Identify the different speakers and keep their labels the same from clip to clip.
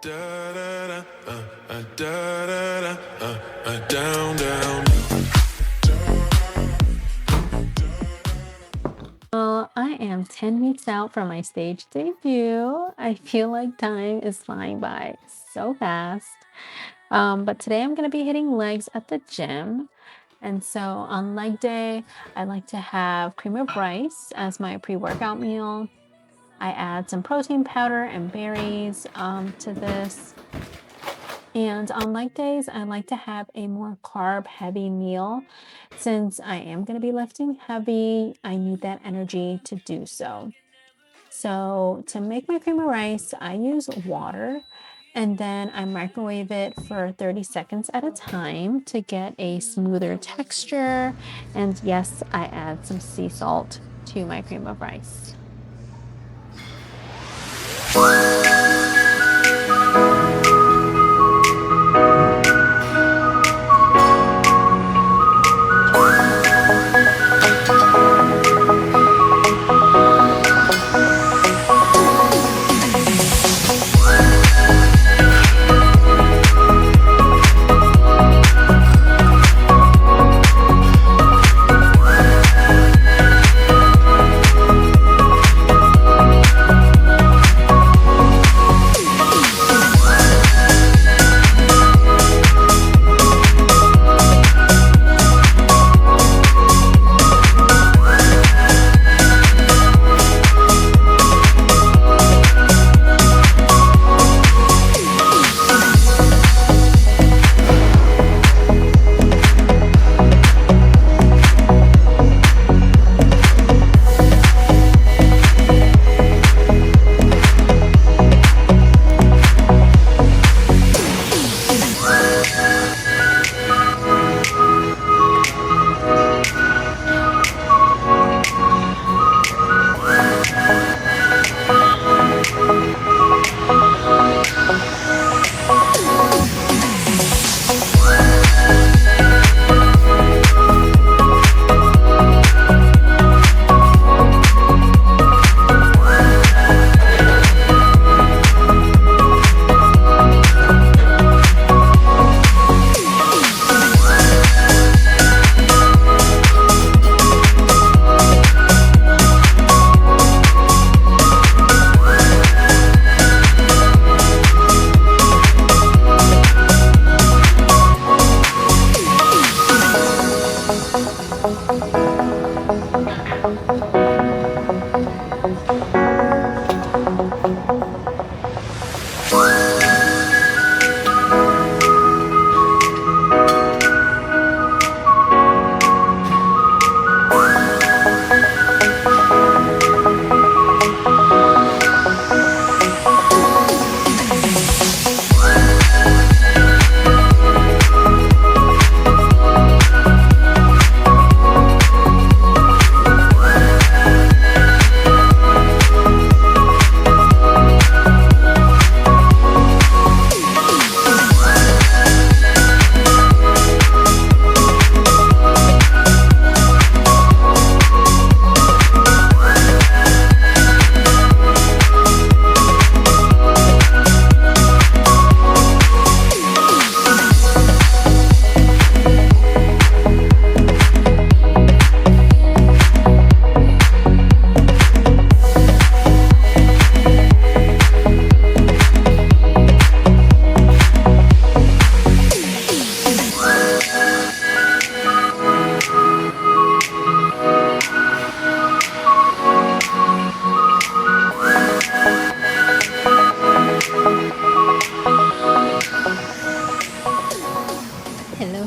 Speaker 1: Down, down.
Speaker 2: Well, I am 10 weeks out from my stage debut. I feel like time is flying by so fast. But today I'm going to be hitting legs at the gym. And so on leg day, I like to have cream of rice as my pre-workout meal. I add some protein powder and berries to this. And on leg days, I like to have a more carb heavy meal. Since I am going to be lifting heavy, I need that energy to do so. So to make my cream of rice, I use water and then I microwave it for 30 seconds at a time to get a smoother texture. And yes, I add some sea salt to my cream of rice.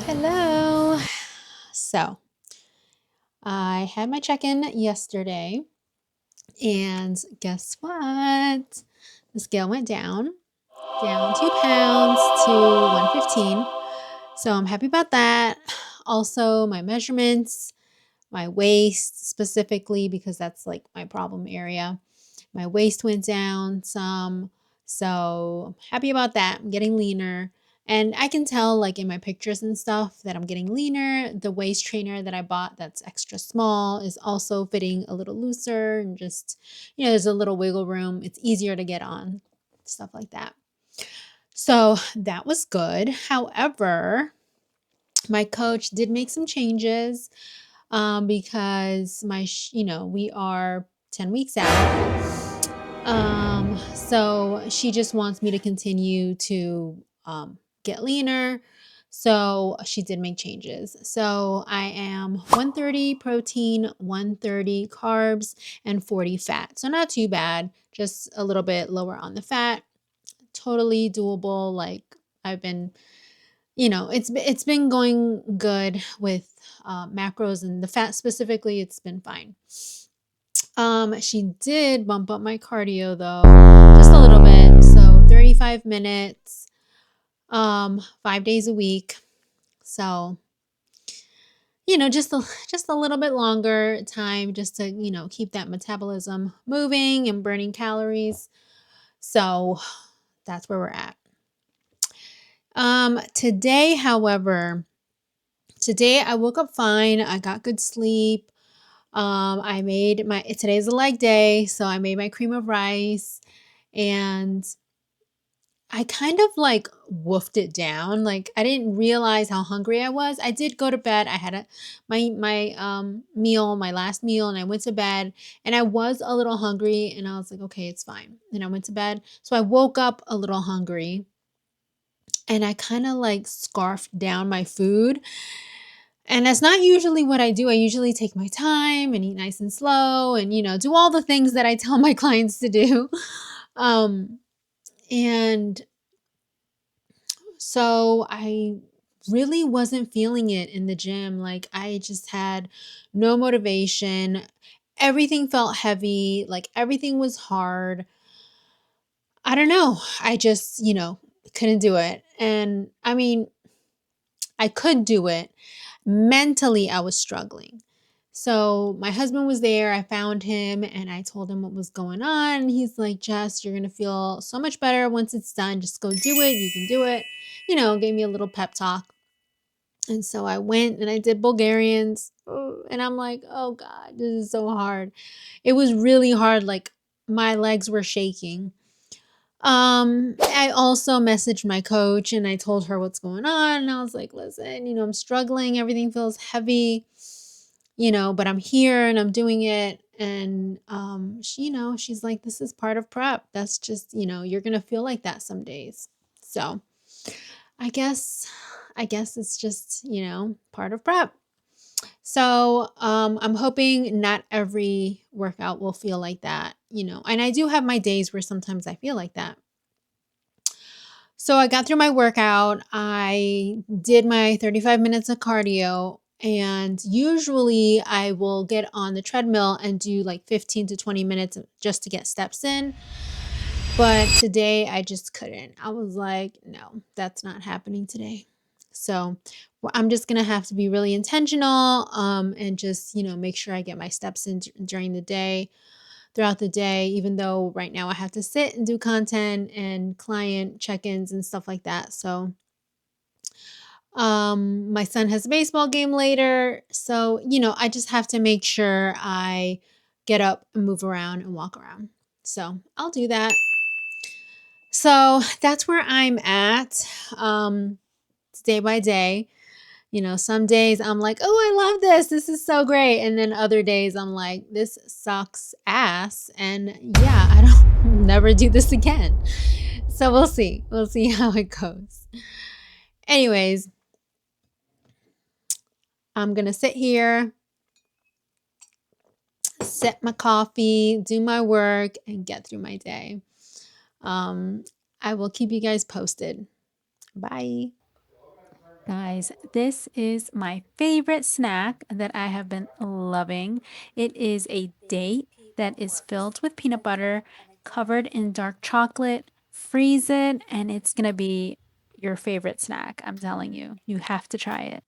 Speaker 2: Hello. So I had my check-in yesterday and guess what? The scale went down 2 pounds to 115. So I'm happy about that. Also, my measurements, my waist specifically, because that's like my problem area. My waist went down some. So I'm happy about that. I'm getting leaner. And I can tell like in my pictures and stuff that I'm getting leaner. The waist trainer that I bought that's extra small is also fitting a little looser and just, there's a little wiggle room. It's easier to get on, stuff like that.
Speaker 3: So that was good. However, my coach did make some changes because we are 10 weeks out. So she just wants me to continue to get leaner. So she did make changes. So I am 130 protein, 130 carbs, and 40 fat. So not too bad, just a little bit lower on the fat. Totally doable. Like I've been, it's been going good with macros and the fat specifically. It's been fine. She did bump up my cardio though, just a little bit. So 35 minutes, 5 days a week. So, just a little bit longer time just to, keep that metabolism moving and burning calories. So that's where we're at. Today, however, I woke up fine. I got good sleep. I made today's a leg day, so I made my cream of rice and I kind of like woofed it down. Like I didn't realize how hungry I was. I did go to bed. I had my meal, my last meal, and I went to bed and I was a little hungry and I was like, okay, it's fine. And I went to bed. So I woke up a little hungry and I kind of like scarfed down my food. And that's not usually what I do. I usually take my time and eat nice and slow and, do all the things that I tell my clients to do. Um, and so I really wasn't feeling it in the gym. Like I just had no motivation. Everything felt heavy. Like everything was hard. I don't know. I just, couldn't do it. And I mean, I could do it. Mentally, I was struggling. So my husband was there. I found him and I told him what was going on. And he's like, Jess, you're going to feel so much better once it's done. Just go do it. You can do it. Gave me a little pep talk. And so I went and I did Bulgarians. And I'm like, oh God, this is so hard. It was really hard. Like my legs were shaking. I also messaged my coach and I told her what's going on. And I was like, listen, I'm struggling. Everything feels heavy, but I'm here and I'm doing it. And, she's like, this is part of prep. That's just, you're going to feel like that some days. So I guess, it's just, part of prep. So I'm hoping not every workout will feel like that, and I do have my days where sometimes I feel like that. So I got through my workout. I did my 35 minutes of cardio. And usually I will get on the treadmill and do like 15 to 20 minutes just to get steps in. But today I just couldn't. I was like, no, that's not happening today. So I'm just going to have to be really intentional and just, make sure I get my steps in during the day, throughout the day, even though right now I have to sit and do content and client check-ins and stuff like that. So my son has a baseball game later. So, I just have to make sure I get up and move around and walk around. So I'll do that. So that's where I'm at. It's day by day. Some days I'm like, oh, I love this. This is so great. And then other days I'm like, this sucks ass. And yeah, I don't never do this again. So we'll see. We'll see how it goes. Anyways, I'm going to sit here, sip my coffee, do my work, and get through my day. I will keep you guys posted. Bye.
Speaker 2: Guys, this is my favorite snack that I have been loving. It is a date that is filled with peanut butter, covered in dark chocolate. Freeze it, and it's going to be your favorite snack. I'm telling you, you have to try it.